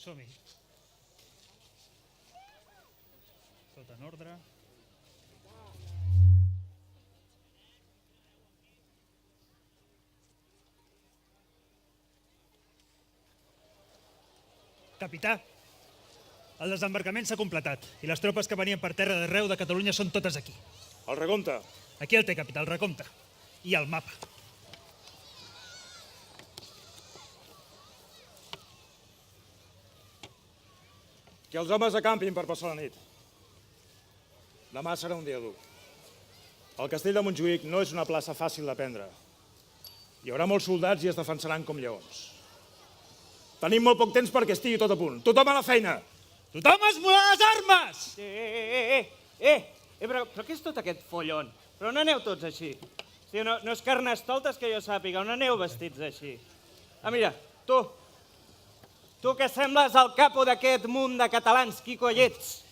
Som-hi. Tot en ordre. Capità, el desembarcament s'ha completat i les tropes que venien per terra d'arreu de Catalunya són totes aquí. El recompte. Aquí el té, capità, el recompte. I el mapa. Que els homes acampin per passar la nit. Demà serà un dia dur. El castell de Montjuïc no és una plaça fàcil de prendre. Hi haurà molts soldats i es defensaran com lleons. Tenim molt poc temps perquè estigui tot a punt. Tothom a la feina! Tothom a esmolar les armes! Però què és tot aquest follon? Però no aneu tots així. No és carnestoltes que jo sàpiga, no aneu vestits així. Mira, tu que sembles el capo d'aquest munt de catalans, qui coi ets?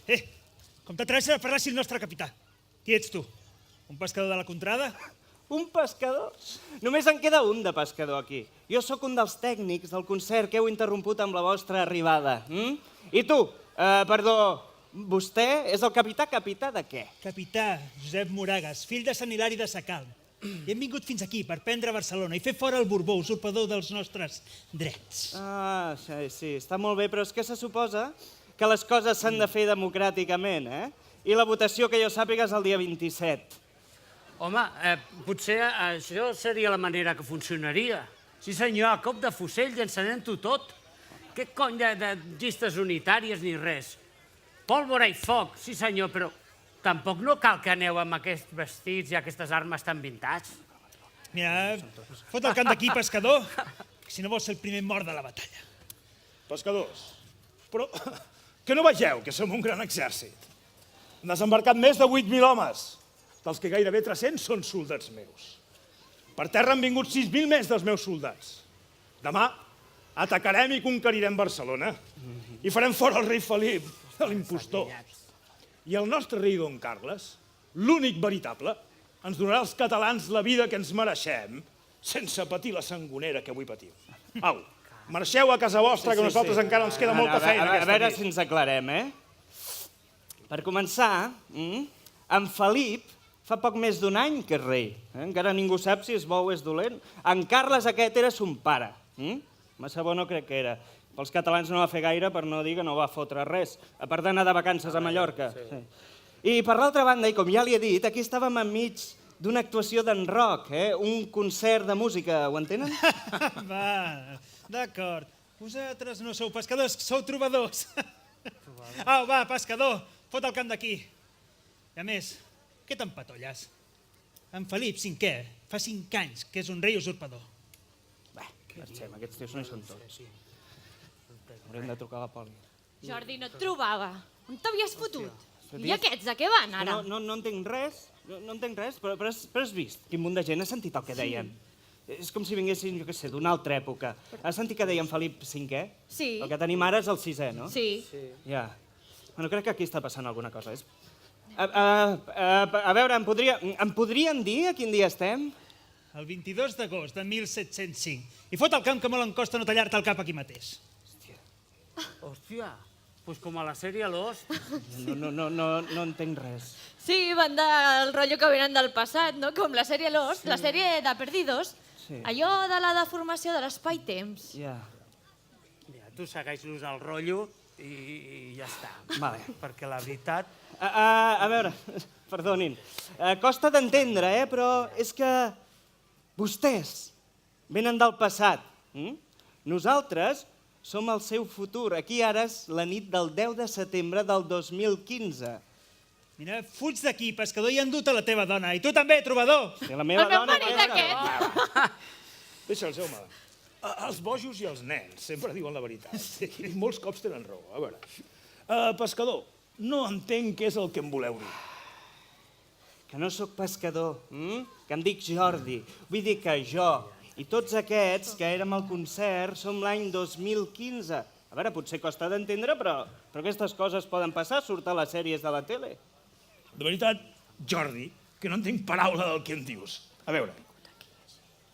Com t'atreveixes a parlar així el nostre capità? Qui ets tu? Un pescador de la contrada? Un pescador? Només en queda un de pescador aquí. Jo sóc un dels tècnics del concert que heu interromput amb la vostra arribada. I tu, vostè és el capità de què? Capità Josep Moragas, fill de Sant Hilari de Sacalm. I hem vingut fins aquí per prendre Barcelona i fer fora el Borbó, usurpador dels nostres drets. Sí, està molt bé, però és que se suposa que les coses s'han de fer democràticament, I la votació, que jo sàpiga, és el dia 27. Home, potser això seria la manera que funcionaria. Sí senyor, a cop de fusell llançant-ho tot. Què cony de llistes unitàries ni res? Pólvora i foc, sí senyor, però tampoc no cal que aneu amb aquests vestits i aquestes armes tan vintage. Mira, fot el camp d'aquí, pescador, si no vols ser el primer mort de la batalla. Pescadors, però que no vegeu que som un gran exèrcit. Han desembarcat més de 8.000 homes, dels que gairebé 300 són soldats meus. Per terra han vingut 6.000 més dels meus soldats. Demà atacarem i conquerirem Barcelona i farem fora el rei Felip, l'impostor. I el nostre rei Don Carles, l'únic veritable, ens donarà als catalans la vida que ens mereixem sense patir la sangonera que avui patim. Au, marxeu a casa vostra, que nosaltres encara ens queda molta feina aquesta nit. A veure si ens aclarem, Per començar, en Felip fa poc més d'un any que és rei. Encara ningú sap si és bo o és dolent. En Carles aquest era son pare. Massa bo no crec que era. Pels catalans no va fer gaire, per no dir que no va fotre res, a part d'anar de vacances a Mallorca. I per l'altra banda, i com ja li he dit, aquí estàvem enmig d'una actuació d'en Roc, un concert de música, ho entenen? Va, d'acord. Vosaltres no sou pescadors, sou trobadors. Au, va, pescador, fot el camp d'aquí. I a més, què t'empatolles? En Felip V, fa 5 anys que és un rei usurpador. Marxem, aquests tios no hi són tots. Haurem de trucar a la poli. Jordi, no et trobava. On t'havies fotut? I aquests, a què van ara? No entenc res, però has vist quin munt de gent ha sentit el que deien. És com si vinguessin, jo què sé, d'una altra època. Has sentit que deien Felip V? Sí. El que tenim ara és el 6è, no? Sí. Ja. Bueno, crec que aquí està passant alguna cosa. A veure, em podrien dir a quin dia estem? El 22 d'agost de 1705. I fot el camp que molt em costa no tallar-te el cap aquí mateix. Hòstia, doncs com a la sèrie Lost. No entenc res. Sí, van del rotllo que venen del passat, no? Com la sèrie Lost, la sèrie de Perdidos. Allò de la deformació de l'espai-temps. Ja. Tu segueix-los el rotllo i ja està. Vale. Perquè la veritat... A veure, perdonin. Costa d'entendre, però és que vostès venen del passat. Nosaltres som el seu futur. Aquí ara és la nit del 10 de setembre del 2015. Mira, fuig d'aquí, pescador, i han dut a la teva dona. I tu també, trobador! La meva El meu dona... marit aquest! Deixa'ls, home. Els bojos i els nens sempre diuen la veritat. I molts cops tenen raó. A veure, pescador, no entenc què és el que em voleu dir. Que no sóc pescador, que em dic Jordi. Vull dir que jo i tots aquests que érem al concert som l'any 2015. A veure, potser costa d'entendre, però aquestes coses poden passar, surt a les sèries de la tele. De veritat, Jordi, que no entenc paraula del que em dius. A veure,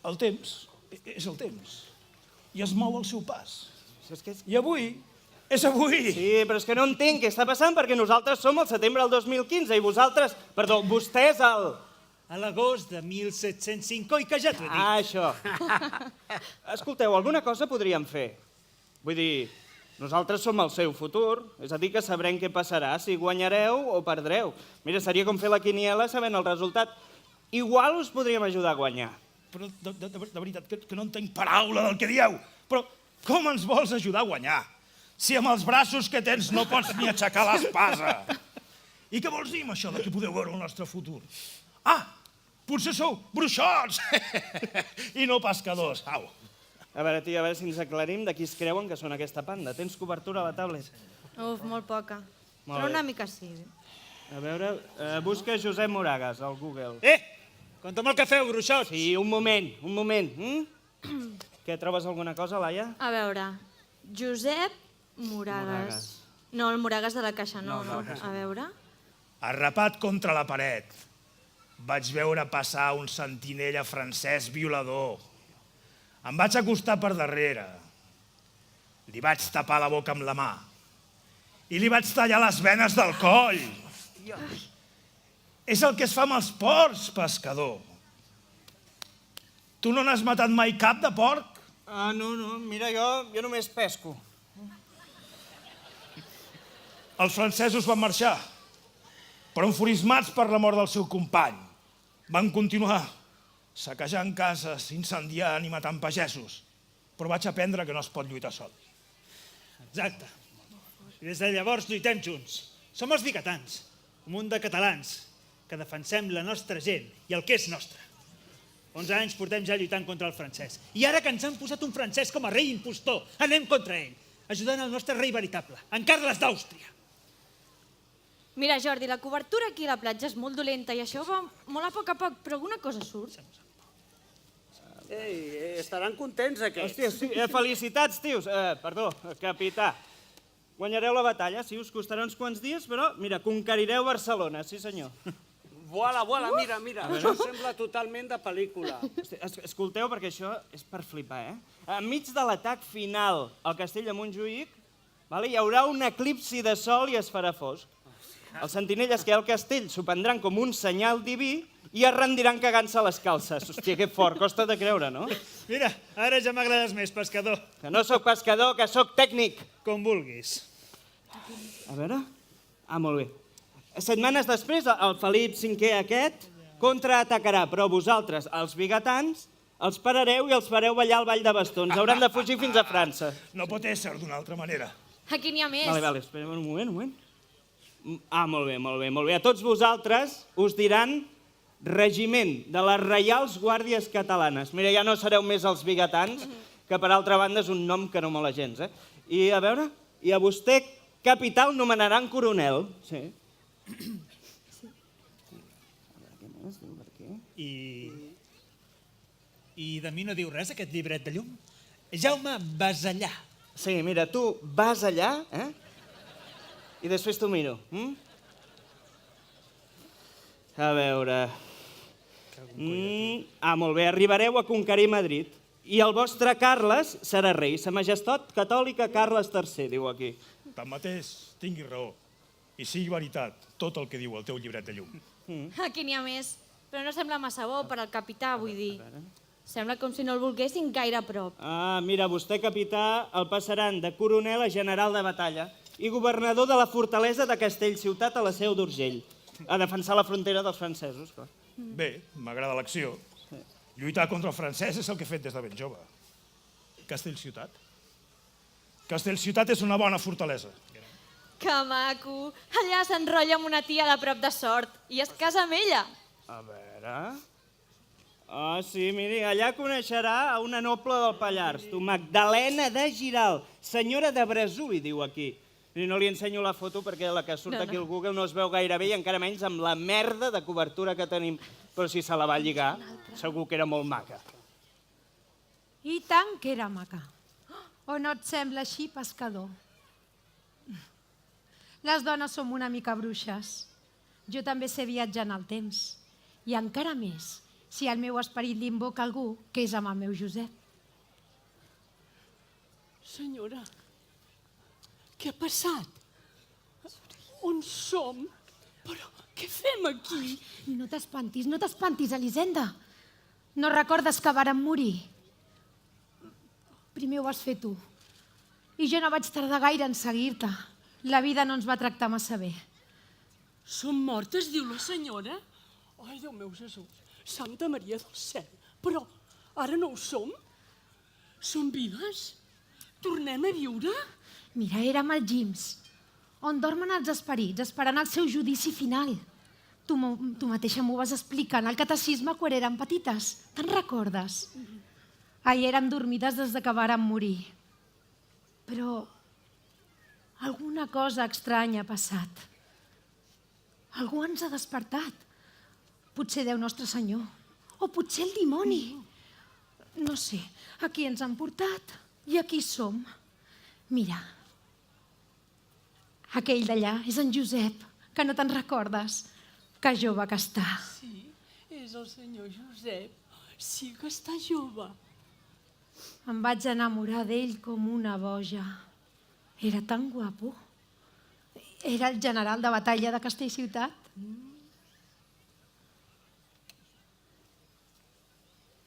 el temps és el temps i es mou al seu pas. I avui És avui! Sí, però és que no entenc què està passant perquè nosaltres som al setembre del 2015 i vosaltres... Perdó, vostès al... A l'agost de 1705, oi que ja t'ho he dit? Ah, això. Escolteu, alguna cosa podríem fer. Vull dir, nosaltres som el seu futur, és a dir, que sabrem què passarà, si guanyareu o perdreu. Mira, seria com fer la quiniela sabent el resultat. Igual us podríem ajudar a guanyar. Però de veritat, que no entenc paraula del que dieu. Però com ens vols ajudar a guanyar? Si amb els braços que tens no pots ni aixecar l'espasa. I què vols dir amb això de que podeu veure el nostre futur? Ah, potser sou bruixots i no pescadors. Au. A veure, tia, a veure si ens aclarim de qui es creuen que són aquesta panda. Tens cobertura a la tablet? Uf, molt poca. Molt Però bé. una mica sí. A veure, busca Josep Moragas al Google. Compta'm el que feu, bruixots! Sí, un moment, un moment. Què, trobes alguna cosa, Laia? A veure, Josep Moragas. No, el Moragas de la Caixa, no. A veure... Arrapat contra la paret, vaig veure passar un sentinella francès violador. Em vaig acostar per darrere. Li vaig tapar la boca amb la mà. I li vaig tallar les venes del coll. És el que es fa amb els porcs, pescador. Tu no n'has matat mai cap de porc? Ah, no, mira, jo només pesco. Els francesos van marxar, però enfurismats per la mort del seu company. Van continuar saquejant cases, incendiant i matant pagesos. Però vaig aprendre que no es pot lluitar sol. Exacte. I des de llavors lluitem junts. Som els vigatans, un munt de catalans que defensem la nostra gent i el que és nostre. 11 anys portem ja lluitant contra el francès. I ara que ens han posat un francès com a rei impostor, anem contra ell, ajudant el nostre rei veritable, en Carles d'Àustria. Mira, Jordi, la cobertura aquí a la platja és molt dolenta i això va molt a poc, però alguna cosa surt. Ei, estaran contents aquests. Hòstia, sí, felicitats, tios. Perdó, capità. Guanyareu la batalla, sí, us costarà uns quants dies, però, mira, conquerireu Barcelona, sí senyor. Voila, mira. Això sembla totalment de pel·lícula. Hosti, escolteu, perquè això és per flipar, Enmig de l'atac final al castell de Montjuïc, hi haurà un eclipsi de sol i es farà fosc. Els sentinelles que hi ha al castell s'ho prendran com un senyal diví i es rendiran cagant-se a les calces. Hòstia, que fort, costa de creure, no? Mira, ara ja m'agrades més, pescador. Que no sóc pescador, que sóc tècnic. Com vulguis. A veure... Ah, molt bé. Setmanes després, el Felip V aquest contraatacarà, però vosaltres, els vigatans, els parareu i els fareu ballar al ball de bastons. Hauran de fugir fins a França. No pot ésser d'una altra manera. Aquí n'hi ha més. Vale, esperem un moment. Ah, molt bé. A tots vosaltres us diran regiment de les Reials Guàrdies Catalanes. Mira, ja no sereu més els vigatans, que per altra banda és un nom que no mola gens, I a veure, i a vostè, capità, el nomenaran coronel. Sí. I de mi no diu res, aquest llibret de llum? Jaume Basallà. Sí, mira, tu vas allà, i després t'ho miro. A veure... molt bé, arribareu a conquerir Madrid. I el vostre Carles serà rei. Sa Majestat Catòlica Carles III, diu aquí. Tanmateix, tingui raó. I sigui veritat tot el que diu el teu llibret de llum. Aquí n'hi ha més. Però no sembla massa bo per al capità, vull dir. Sembla com si no el volguessin gaire a prop. Ah, mira, vostè, capità, el passaran de coronel a general de batalla i governador de la fortalesa de Castellciutat a la Seu d'Urgell, a defensar la frontera dels francesos, clar. Bé, m'agrada l'acció. Lluitar contra el francès és el que he fet des de ben jove. Castellciutat. Castellciutat és una bona fortalesa. Que maco! Allà s'enrotlla amb una tia de prop de Sort i es casa amb ella. A veure... Ah, sí, miri, allà coneixerà a una noble del Pallars, tu, Magdalena de Giral, senyora de Bresui, diu aquí. I no li ensenyo la foto perquè la que surt aquí al Google no es veu gaire bé i encara menys amb la merda de cobertura que tenim. Però si se la va lligar, segur que era molt maca. I tant que era maca. O no et sembla així, pescador? Les dones som una mica bruixes. Jo també sé viatjar en el temps. I encara més, si el meu esperit l'invoca algú, que és amb el meu Josep. Senyora, Què ha passat? On som? Però què fem aquí? No t'espantis, Elisenda. No recordes que vàrem morir? Primer ho vas fer tu. I jo no vaig tardar gaire en seguir-te. La vida no ens va tractar massa bé. Som mortes, diu la senyora? Ai, Déu meu Jesús, Santa Maria del cel. Però ara no ho som? Som vives? Tornem a viure? Mira, érem als Gims, on dormen els esperits, esperant el seu judici final. Tu mateixa m'ho vas explicar en el catecisme quan érem petites. Te'n recordes? Ahir érem dormides des que vàrem morir. Però alguna cosa estranya ha passat. Algú ens ha despertat. Potser Déu Nostre Senyor. O potser el dimoni. No sé, aquí ens han portat i aquí som. Mira, aquell d'allà és en Josep, que no te'n recordes. Que jove que està. Sí, és el senyor Josep. Sí que està jove. Em vaig enamorar d'ell com una boja. Era tan guapo. Era el general de batalla de Castellciutat.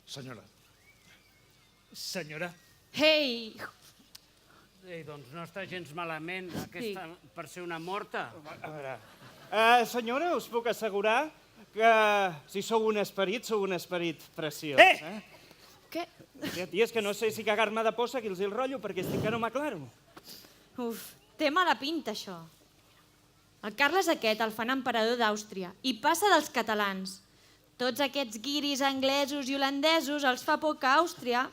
Senyora. Senyora, Ei, Ei, doncs no està gens malament aquesta per ser una morta. A veure... senyora, us puc assegurar que si sou un esperit preciós. què? I és que no sé si cagar-me de por seguir-los el rotllo, perquè estic que no m'aclaro. Uf, té mala pinta, això. El Carles aquest el fan emperador d'Àustria i passa dels catalans. Tots aquests guiris anglesos i holandesos els fa por que Àustria,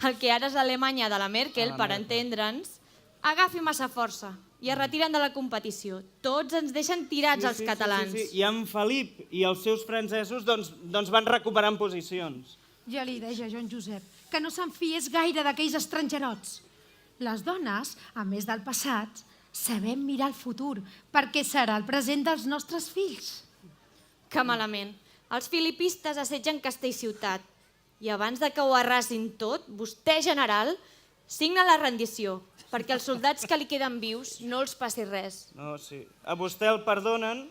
el que ara és l'Alemanya de la Merkel, per entendre'ns, agafi massa força i es retiren de la competició. Tots ens deixen tirats els catalans. Sí. I en Felip i els seus francesos doncs van recuperant posicions. Ja li deia jo en Josep que no se'n fiés gaire d'aquells estrangerots. Les dones, a més del passat, sabem mirar el futur, perquè serà el present dels nostres fills. Que malament. Els filipistes assetgen Castellciutat i abans de que ho arrasin tot, vostè, general, signa la rendició perquè els soldats que li queden vius no els passi res. No, sí. A vostè el perdonen,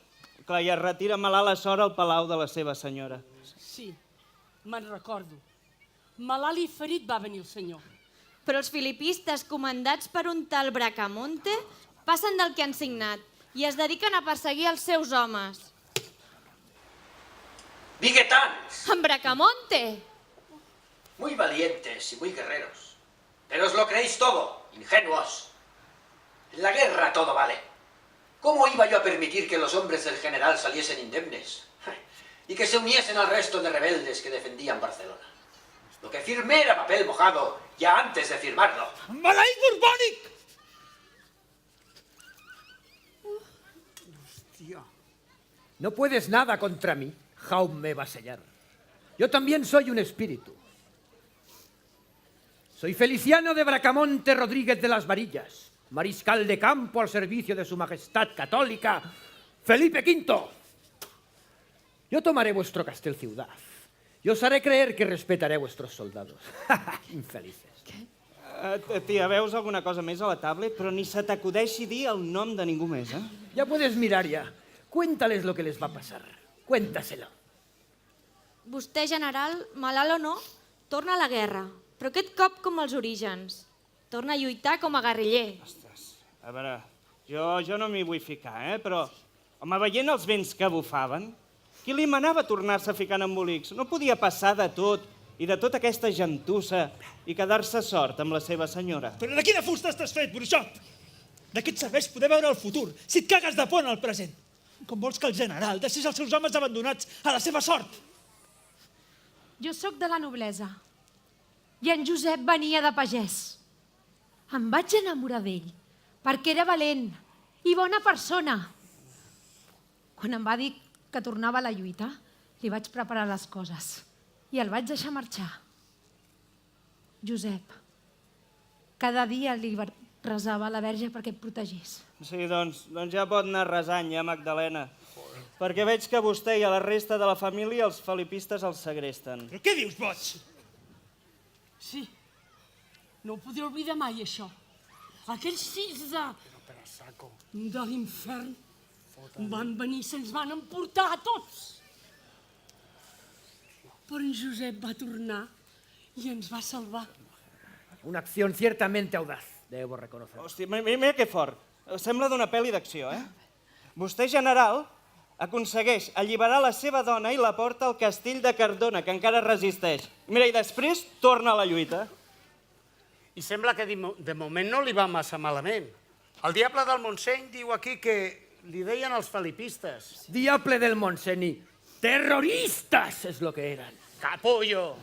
clar, i es retira malalt a Sora al palau de la seva senyora. Sí, me'n recordo. Malalt i ferit va venir el senyor. Però els filipistes, comandats per un tal Bracamonte, passen del que han signat i es dediquen a perseguir els seus homes. Viguetans, En Bracamonte! muy valientes y muy guerreros. Pero os lo creéis todo, ingenuos. En la guerra todo vale. ¿Cómo iba yo a permitir que los hombres del general saliesen indemnes? Y que se uniesen al resto de rebeldes que defendían Barcelona. Lo que firmé era papel mojado, ya antes de firmarlo. maleït borbònic! No puedes nada contra mí, Jaume Vasellar. Yo también soy un espíritu. Soy Feliciano de Bracamonte Rodríguez de las Varillas, mariscal de campo al servicio de su majestad católica, Felipe V. Yo tomaré vuestro castel ciudad y os haré creer que respetaré a vuestros soldados. Infelices. Tia, veus alguna cosa més a la tablet? Però ni se t'acudeixi dir el nom de ningú més, eh? Ya puedes mirar ya. Cuéntales lo que les va a pasar. Cuéntaselo. Vostè, general, malalt o no, torna a la guerra, però aquest cop com els orígens. Torna a lluitar com a guerriller. A veure, jo no m'hi vull ficar, però, home, veient els vents que bufaven, qui li manava a tornar-se a ficar en embolics? No podia passar de tot i de tota aquesta gentussa i quedar-se sort amb la seva senyora. Però de quina fusta estàs fet, bruixot? De què et serveix poder veure el futur si et cagues de por en el present? Com vols que el general deixés els seus homes abandonats a la seva sort? Jo sóc de la noblesa i en Josep venia de pagès. Em vaig enamorar d'ell perquè era valent i bona persona. Quan em va dir que tornava a la lluita, li vaig preparar les coses i el vaig deixar marxar. Josep, cada dia li resava a la Verge perquè et protegís. Sí, doncs ja pot anar resant, ja, Magdalena. Perquè veig que vostè i a la resta de la família els felipistes els segresten. Però què dius, boig? Sí, no ho podré oblidar mai, això. Aquells fills de... De l'infern van venir i se'ns van emportar a tots. Però en Josep va tornar i ens va salvar. Una acción ciertamente audaz, debo reconocer. Hòstia, mira que fort. Sembla d'una pel·li d'acció, eh? Vostè, general, aconsegueix alliberar la seva dona i la porta al castell de Cardona, que encara resisteix. Mira, i després torna a la lluita. I sembla que de moment no li va massa malament. El diable del Montseny diu aquí que li deien els felipistes. Diable del Montseny, terroristas es lo que eran. Capullo!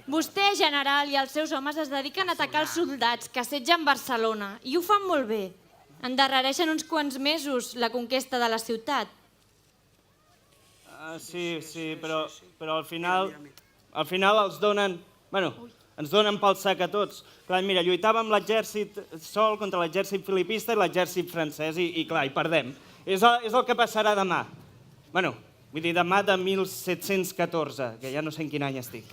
Vostè, general, i els seus homes es dediquen a atacar els soldats que assetgen Barcelona i ho fan molt bé. Endarrereixen uns quants mesos la conquesta de la ciutat. Sí, però al final els donen... Bueno, ens donen pel sac a tots. Clar, mira, lluitàvem l'exèrcit sol contra l'exèrcit filipista i l'exèrcit francès i clar, hi perdem. És el que passarà demà. Bueno, vull dir, demà de 1714, que ja no sé en quin any estic.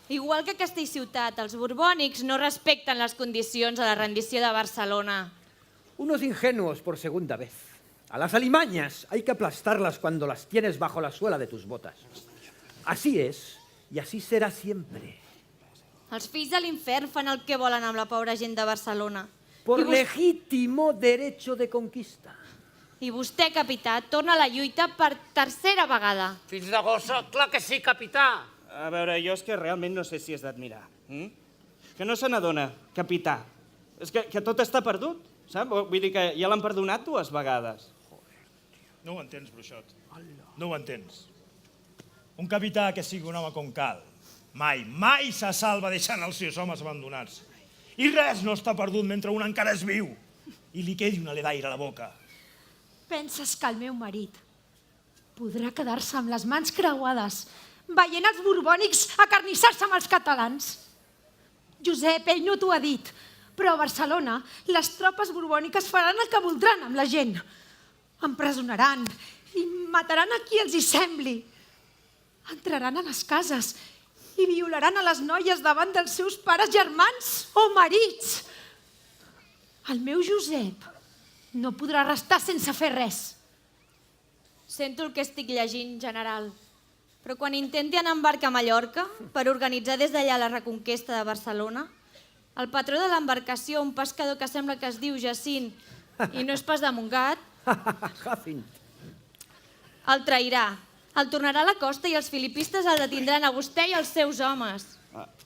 Igual que Castellciutat, els borbònics no respecten les condicions a la rendició de Barcelona. Unos ingenuos por segunda vez. A las alimañas hay que aplastarlas cuando las tienes bajo la suela de tus botas. Así es, y así será siempre. Els fills de l'infern fan el que volen amb la pobra gent de Barcelona. Por legítimo derecho de conquista. I vostè, capità, torna a la lluita per tercera vegada. Fills de gossa, clar que sí, capità. A veure, jo és que realment no sé si és d'admirar. Que no se n'adona, capità. És que tot està perdut, saps? Vull dir que ja l'han perdonat 2 vegades. No ho entens, bruixot. No ho entens. Un capità que sigui un home com cal, mai se salva deixant els seus homes abandonats. I res no està perdut mentre un encara és viu i li quedi un alè d'aire a la boca. Penses que el meu marit podrà quedar-se amb les mans creuades veient els borbònics acarnissar-se amb els catalans? Josep, ell no t'ho ha dit, però a Barcelona les tropes borbòniques faran el que voldran amb la gent. Empresonaran i mataran a qui els hi sembli. Entraran a les cases i violaran a les noies davant dels seus pares, germans o marits. El meu Josep no podrà restar sense fer res. Sento el que estic llegint, general. Però quan intenti anar en barca a Mallorca per organitzar des d'allà la reconquesta de Barcelona, el patró de l'embarcació, un pescador que sembla que es diu Jacint i no és pas de Montgat, el trairà. El tornarà a la costa i els filipistes el detindran a vostè i als seus homes.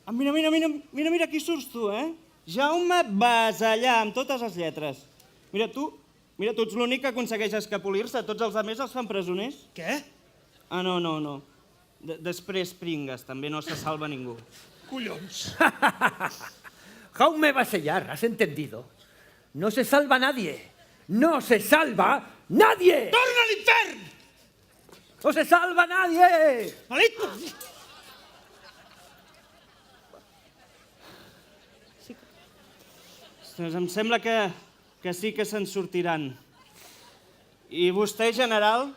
Mira, aquí surts tu, eh? Jaume Basallà, amb totes les lletres. Mira, tu ets l'únic que aconsegueix escapolir-se. Tots els altres els fan presoners. Què? Ah, no. Després pringues, també no se salva ningú. Collons! Jaume Basellar, ¿has entendido? No se salva nadie. No se salva nadie. Torna a l'infern! No se salva nadie. Malit! Ostres, em sembla que sí que se'n sortiran. I vostè, general,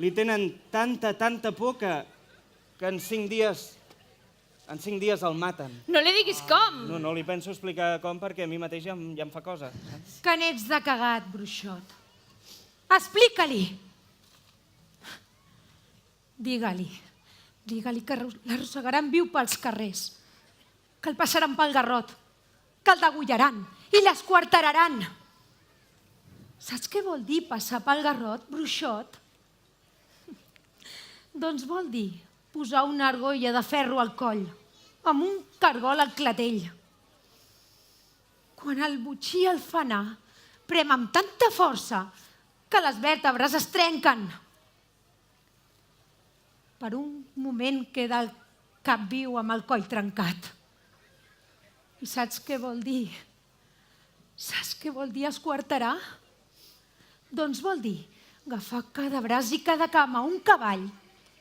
li tenen tanta por que en 5 dies el maten. No li diguis com! No li penso explicar com perquè a mi mateix ja em fa cosa. Que n'ets de cagat, bruixot. Explica-li. Digue-li que l'arrossegaran viu pels carrers, que el passaran pel garrot, que el degollaran i l'esquarteraran. Saps què vol dir passar pel garrot, bruixot? Doncs vol dir posar una argolla de ferro al coll, amb un cargol al clatell. Quan el botxí el fa anar, prem amb tanta força que les vèrtebres es trenquen. Per un moment queda el cap viu amb el coll trencat. I saps què vol dir? Saps què vol dir esquarterar? Doncs vol dir agafar cada braç i cada cama un cavall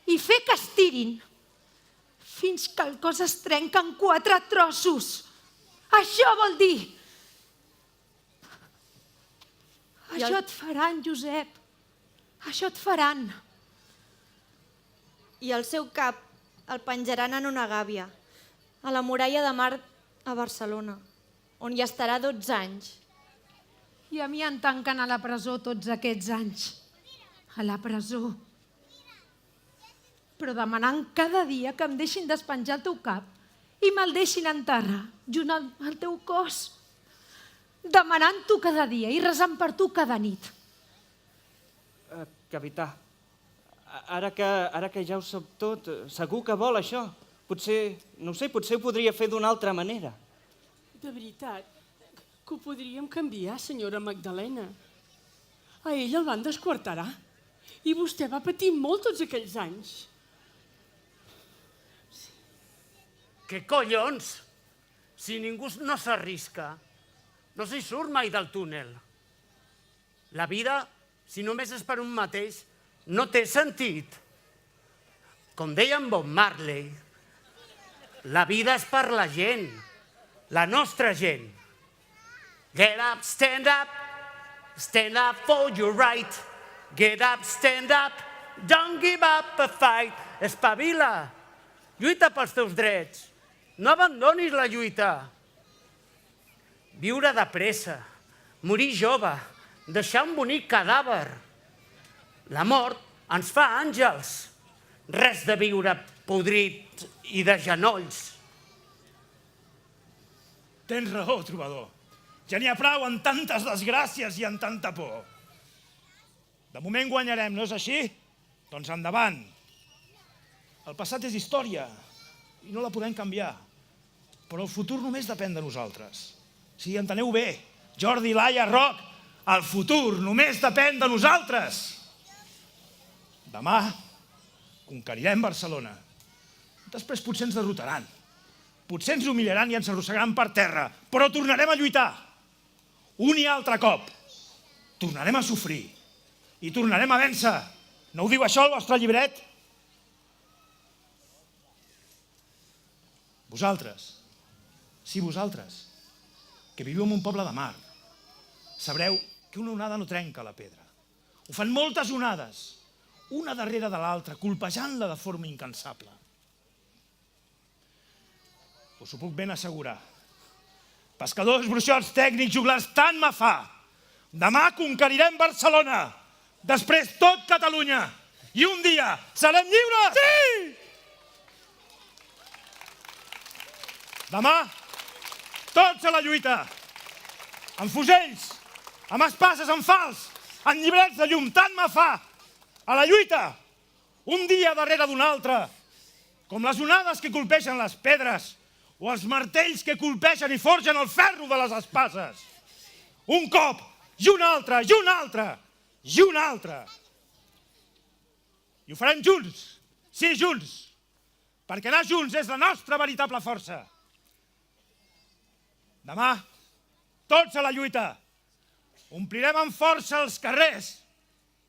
i fer que estirin fins que el cos es trenca en 4 trossos. Això vol dir. Això et faran, Josep. Això et faran. I el seu cap el penjaran en una gàbia, a la muralla de mar a Barcelona, on hi estarà 12 anys. I a mi em tanquen a la presó tots aquests anys. A la presó. Però demanant cada dia que em deixin despenjar el teu cap i me'l deixin enterrar junt al teu cos. Demanant-t'ho cada dia i resant per tu cada nit. Capità, ara que ja ho sap tot, segur que vol això. Potser, no ho sé, potser ho podria fer d'una altra manera. De veritat, que ho podríem canviar, senyora Magdalena. A ell el van desquarterar i vostè va patir molt tots aquells anys. Què collons? Si ningú no s'arrisca, no s'hi surt mai del túnel. La vida, si només és per un mateix, no té sentit. Com deia en Bob Marley, la vida és per la gent, la nostra gent. Get up, stand up for your right. Get up, stand up, don't give up a fight. Espavila, lluita pels teus drets. No abandonis la lluita. Viure de pressa, morir jove, deixar un bonic cadàver. La mort ens fa àngels. Res de viure podrit i de genolls. Tens raó, trobador. Ja n'hi ha prou en tantes desgràcies i en tanta por. De moment guanyarem, no és així? Doncs endavant. El passat és història i no la podem canviar. Però el futur només depèn de nosaltres. Sí, enteneu bé. Jordi, Laia, Roc, el futur només depèn de nosaltres. Demà conquerirem Barcelona. Després potser ens derrotaran. Potser ens humillaran i ens arrossegaran per terra. Però tornarem a lluitar. Un i altre cop. Tornarem a sofrir. I tornarem a vèncer. No ho diu això el vostre llibret? Vosaltres, sí, vosaltres, que viviu en un poble de mar, sabreu que una onada no trenca la pedra. Ho fan moltes onades, una darrere de l'altra, colpejant-la de forma incansable. Us ho puc ben assegurar. Pescadors, bruixots, tècnics, joglars, tant me fa. Demà conquerirem Barcelona, després tot Catalunya, i un dia serem lliures! Sí! Demà, tots a la lluita, amb fusells, amb espases, amb fals, amb llibrets de llum, tant me fa, a la lluita, un dia darrere d'un altre, com les onades que colpeixen les pedres o els martells que colpeixen i forgen el ferro de les espases. Un cop, i un altre, i un altre, i un altre. I ho farem junts, sí, junts, perquè anar junts és la nostra veritable força. Demà, tots a la lluita, omplirem amb força els carrers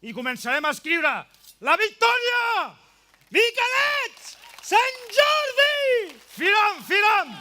i començarem a escriure la victòria! Miquelets! Sant Jordi! Firam, firam!